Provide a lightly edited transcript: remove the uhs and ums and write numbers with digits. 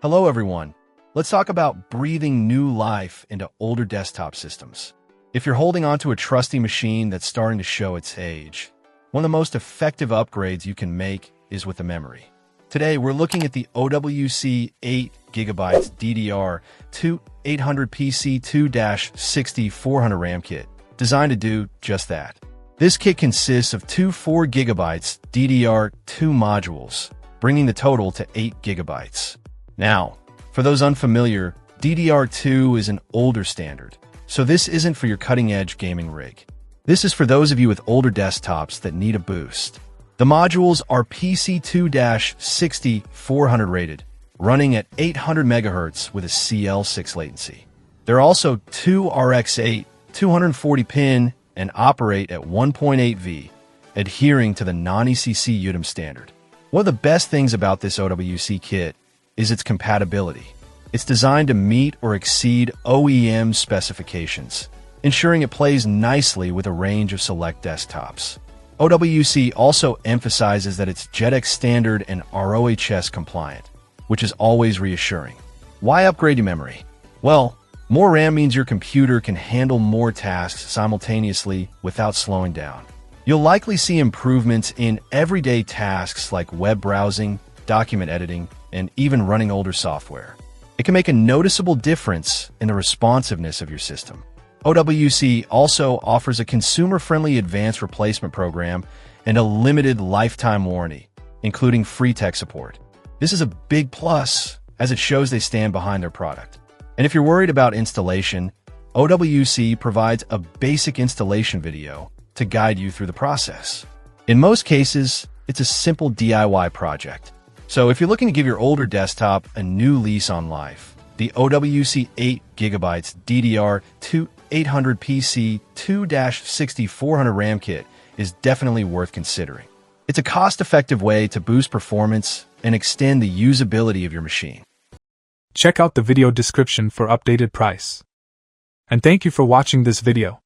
Hello everyone. Let's talk about breathing new life into older desktop systems. If you're holding onto a trusty machine that's starting to show its age, one of the most effective upgrades you can make is with the memory. Today, we're looking at the OWC 8GB DDR2 800 PC2-6400 RAM kit, designed to do just that. This kit consists of two 4GB DDR2 modules, bringing the total to 8GB. Now, for those unfamiliar, DDR2 is an older standard, so this isn't for your cutting-edge gaming rig. This is for those of you with older desktops that need a boost. The modules are PC2-6400 rated, running at 800 MHz with a CL6 latency. They're also two RX8 240-pin and operate at 1.8V, adhering to the non-ECC UDIM standard. One of the best things about this OWC kit is its compatibility. It's designed to meet or exceed OEM specifications, ensuring it plays nicely with a range of select desktops. OWC also emphasizes that it's JEDEC standard and RoHS compliant, which is always reassuring. Why upgrade your memory? Well, more RAM means your computer can handle more tasks simultaneously without slowing down. You'll likely see improvements in everyday tasks like web browsing, document editing, and even running older software. It can make a noticeable difference in the responsiveness of your system. OWC also offers a consumer-friendly advanced replacement program and a limited lifetime warranty, including free tech support. This is a big plus, as it shows they stand behind their product. And if you're worried about installation, OWC provides a basic installation video to guide you through the process. In most cases, it's a simple DIY project. So if you're looking to give your older desktop a new lease on life, the OWC 8GB DDR2 800 PC2-6400 RAM kit is definitely worth considering. It's a cost-effective way to boost performance and extend the usability of your machine. Check out the video description for updated price. And thank you for watching this video.